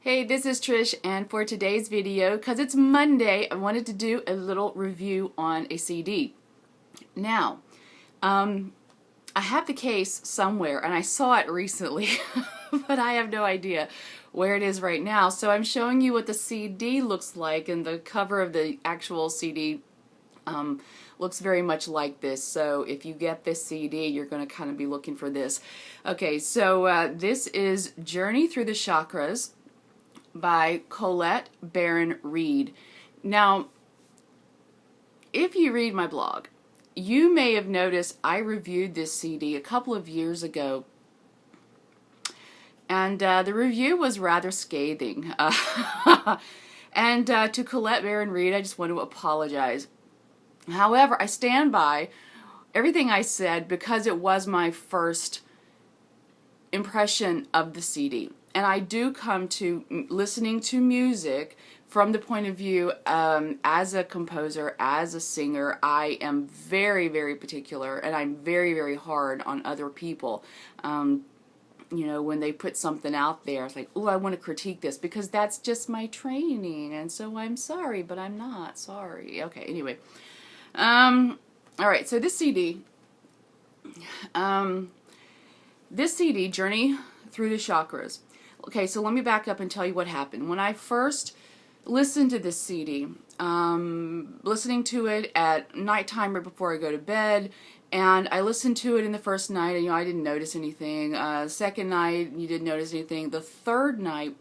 Hey, this is Trish, and for today's video, because it's Monday, I wanted to do a little review on a CD. Now, I have the case somewhere, and I saw it recently, but I have no idea where it is right now. So I'm showing you what the CD looks like, and the cover of the actual CD looks very much like this. So if you get this CD, you're going to kind of be looking for this. Okay, so this is Journey Through the Chakras by Colette Baron-Reid. Now, if you read my blog, you may have noticed I reviewed this CD a couple of years ago, and the review was rather scathing. And to Colette Baron-Reid, I just want to apologize. However, I stand by everything I said because it was my first impression of the CD. And I do come to listening to music from the point of view as a composer, as a singer. I am very, very particular, and I'm very, very hard on other people. You know, when they put something out there, it's like, oh, I want to critique this because that's just my training, and so I'm sorry, but I'm not sorry. Okay, anyway. All right, so this CD, Journey Through the Chakras. Okay, so let me back up and tell you what happened. When I first listened to this CD, listening to it at nighttime right before I go to bed, and I listened to it in the first night, and I didn't notice anything. Second night, you didn't notice anything. The third night,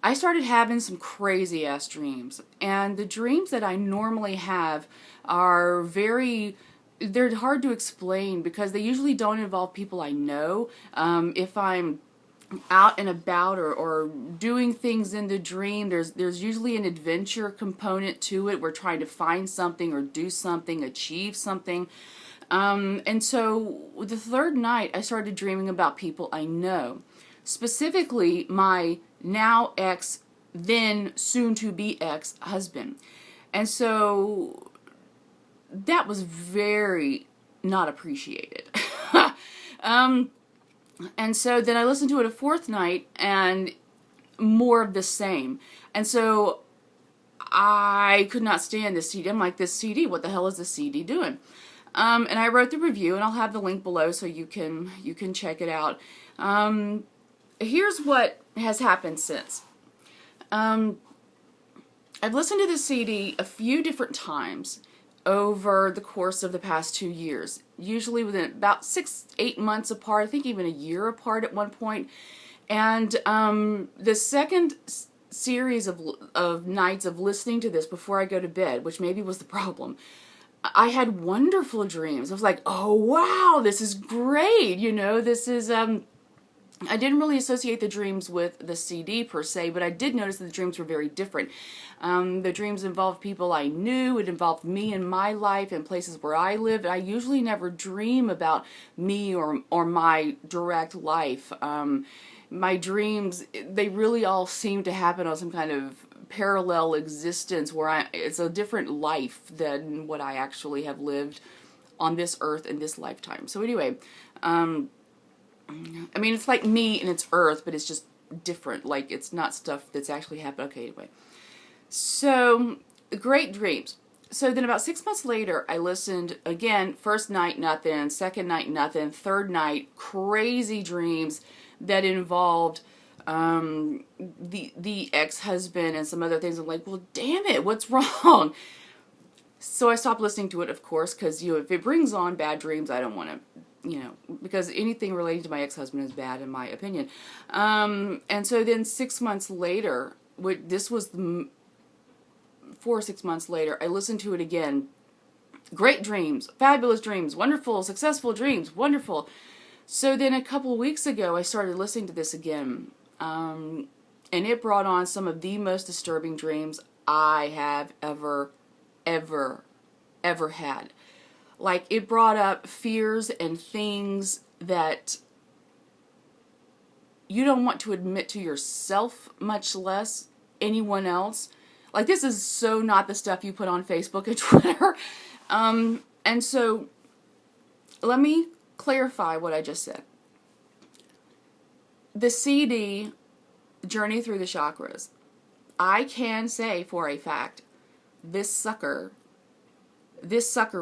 I started having some crazy ass dreams. And the dreams that I normally have are they're hard to explain because they usually don't involve people I know. If I'm out and about or doing things in the dream, there's usually an adventure component to it. We're trying to find something or do something, achieve something. And so the third night I started dreaming about people I know, specifically my now ex, then soon to be ex husband. And so that was very not appreciated. And so then I listened to it a fourth night, and more of the same. And so I could not stand this CD. I'm like, this CD, what the hell is this CD doing? And I wrote the review, and I'll have the link below so you can check it out. Here's what has happened since. I've listened to this CD a few different times over the course of the past 2 years, usually within about 6-8 months apart, I think even a year apart at one point. And the second series of nights of listening to this before I go to bed, which maybe was the problem, I had wonderful dreams. I was like, oh wow, this is great, you know, this is I didn't really associate the dreams with the CD per se, but I did notice that the dreams were very different. The dreams involved people I knew. It involved me and my life and places where I lived. I usually never dream about me or my direct life. My dreams, they really all seem to happen on some kind of parallel existence where it's a different life than what I actually have lived on this earth in this lifetime. So anyway, I mean, it's like me and it's Earth, but it's just different. Like, it's not stuff that's actually happened. Okay, anyway. So, great dreams. So then about 6 months later, I listened again. First night, nothing. Second night, nothing. Third night, crazy dreams that involved the ex-husband and some other things. I'm like, well, damn it, what's wrong? So I stopped listening to it, of course, because, you know, if it brings on bad dreams, I don't want to, you know, because anything relating to my ex-husband is bad in my opinion. And so then 6 months later, this was 4 or 6 months later, I listened to it again. Great dreams, fabulous dreams, wonderful, successful dreams, wonderful. So then a couple of weeks ago, I started listening to this again. And it brought on some of the most disturbing dreams I have ever had. Like, it brought up fears and things that you don't want to admit to yourself, much less anyone else. Like, this is so not the stuff you put on Facebook and Twitter. And so, let me clarify what I just said. The CD Journey Through the Chakras. I can say for a fact, this sucker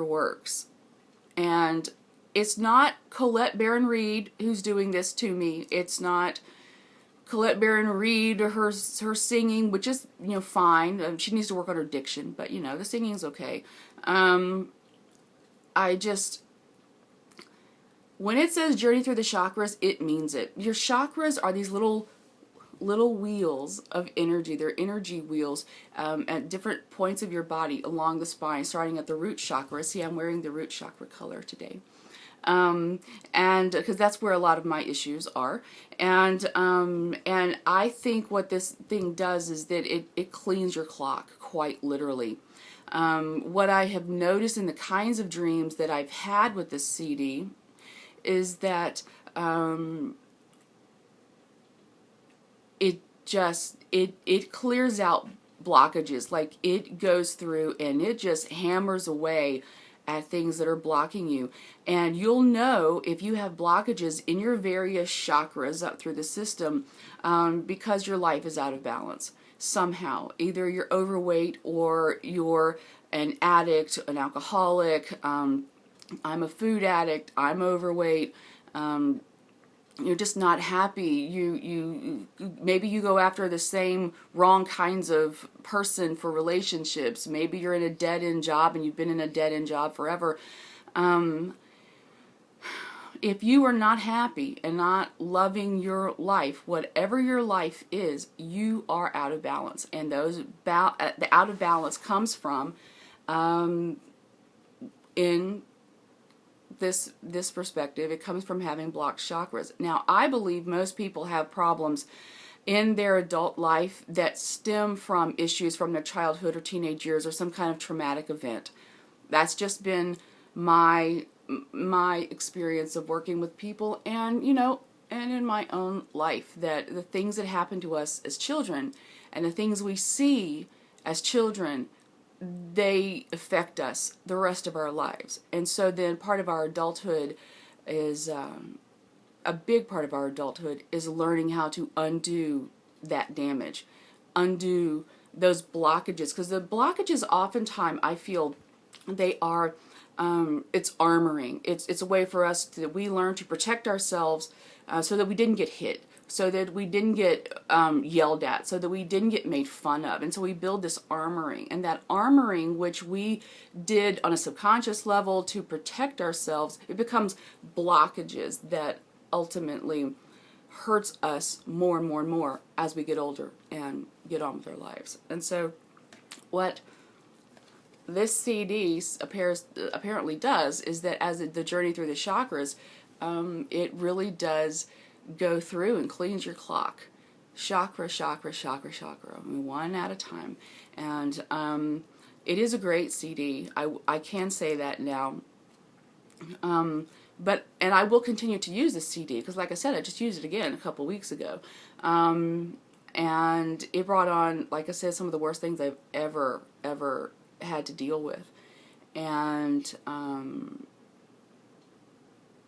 works. And it's not Colette Baron-Reid who's doing this to me. It's not Colette Baron-Reid or her singing, which is, fine. She needs to work on her diction, but, the singing's okay. When it says Journey Through the Chakras, it means it. Your chakras are these little wheels of energy. They're energy wheels at different points of your body along the spine, starting at the root chakra. See, I'm wearing the root chakra color today. And because that's where a lot of my issues are. And I think what this thing does is that it cleans your clock, quite literally. What I have noticed in the kinds of dreams that I've had with this CD is that it clears out blockages. Like, it goes through and it just hammers away at things that are blocking you. And you'll know if you have blockages in your various chakras up through the system because your life is out of balance somehow. Either you're overweight or you're an addict, an alcoholic. I'm a food addict. I'm overweight. You're just not happy. You maybe you go after the same wrong kinds of person for relationships. Maybe you're in a dead-end job and you've been in a dead-end job forever. If you are not happy and not loving your life, whatever your life is, you are out of balance. And the out of balance comes from in this perspective, it comes from having blocked chakras. Now, I believe most people have problems in their adult life that stem from issues from their childhood or teenage years or some kind of traumatic event. That's just been my experience of working with people, and and in my own life, that the things that happen to us as children and the things we see as children, they affect us the rest of our lives. And so then part of our adulthood is, a big part of our adulthood is learning how to undo that damage, undo those blockages. Because the blockages oftentimes, I feel, they are, it's armoring. It's a way for us that we learn to protect ourselves so that we didn't get hit, so that we didn't get yelled at, so that we didn't get made fun of. And so we build this armoring. And that armoring, which we did on a subconscious level to protect ourselves, it becomes blockages that ultimately hurts us more and more and more as we get older and get on with our lives. And so what this CD apparently does is that as the Journey Through the Chakras, it really does go through and cleans your clock, chakra, chakra, chakra, chakra, one at a time. And it is a great CD. I can say that now. And I will continue to use this CD because, like I said, I just used it again a couple weeks ago. And it brought on, like I said, some of the worst things I've ever had to deal with. And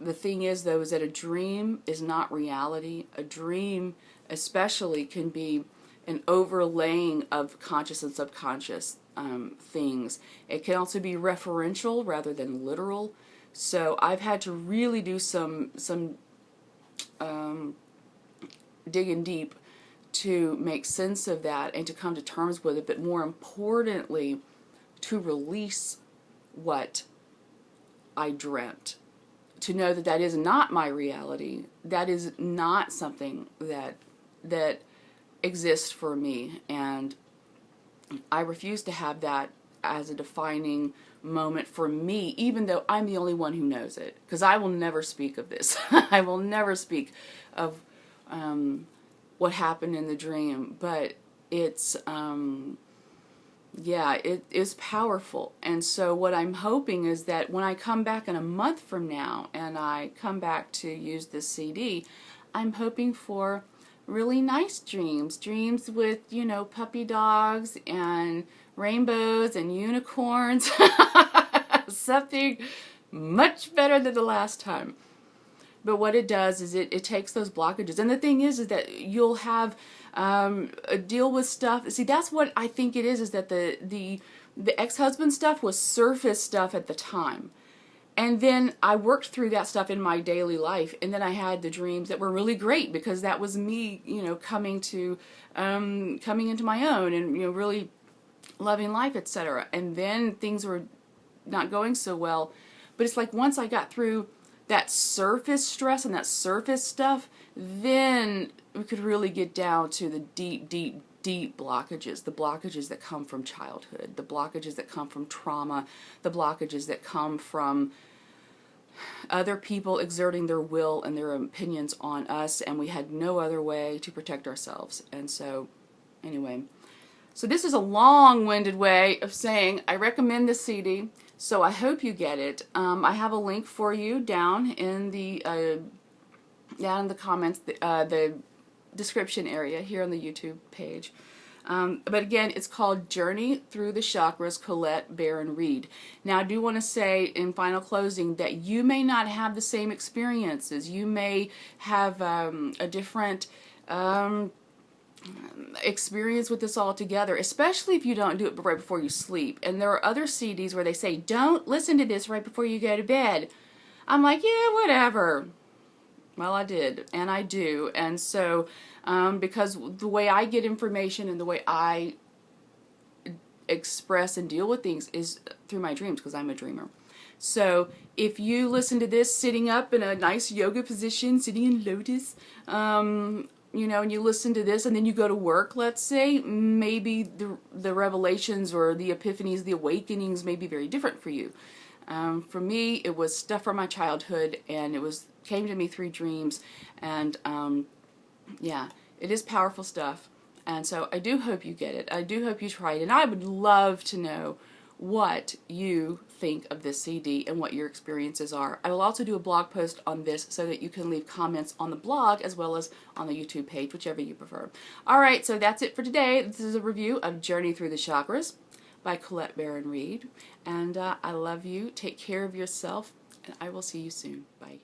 the thing is, though, is that a dream is not reality. A dream especially can be an overlaying of conscious and subconscious things. It can also be referential rather than literal. So I've had to really do some digging deep to make sense of that and to come to terms with it, but more importantly, to release what I dreamt. To know that that is not my reality. That is not something that exists for me. And I refuse to have that as a defining moment for me, even though I'm the only one who knows it. Because I will never speak of this. I will never speak of what happened in the dream. But it's, yeah, it is powerful. And so what I'm hoping is that when I come back in a month from now and I come back to use this CD, I'm hoping for really nice dreams. Dreams with, puppy dogs and rainbows and unicorns. Something much better than the last time. But what it does is it takes those blockages. And the thing is that you'll have a deal with stuff. See, that's what I think it is that the ex-husband stuff was surface stuff at the time. And then I worked through that stuff in my daily life, and then I had the dreams that were really great because that was me, coming into my own and really loving life, etc. And then things were not going so well. But it's like once I got through that surface stress and that surface stuff, then we could really get down to the deep, deep, deep blockages, the blockages that come from childhood, the blockages that come from trauma, the blockages that come from other people exerting their will and their opinions on us, and we had no other way to protect ourselves. And so, anyway, so this is a long-winded way of saying I recommend this CD, so I hope you get it. I have a link for you down in the comments, the description area here on the YouTube page. But again, it's called Journey Through the Chakras, Colette Baron-Reid. Now, I do want to say in final closing that you may not have the same experiences. You may have a different experience with this altogether, especially if you don't do it right before you sleep. And there are other CDs where they say, don't listen to this right before you go to bed. I'm like, yeah, whatever. Well, I did, and I do, and so because the way I get information and the way I express and deal with things is through my dreams, because I'm a dreamer. So if you listen to this sitting up in a nice yoga position, sitting in lotus, and you listen to this and then you go to work, let's say, maybe the revelations or the epiphanies, the awakenings may be very different for you. For me, it was stuff from my childhood, and it came to me through dreams, and yeah, it is powerful stuff. And so I do hope you get it. I do hope you try it, and I would love to know what you think of this CD and what your experiences are. I will also do a blog post on this so that you can leave comments on the blog as well as on the YouTube page, whichever you prefer. Alright, so that's it for today. This is a review of Journey Through the Chakras by Colette Baron-Reid. And I love you. Take care of yourself, and I will see you soon. Bye.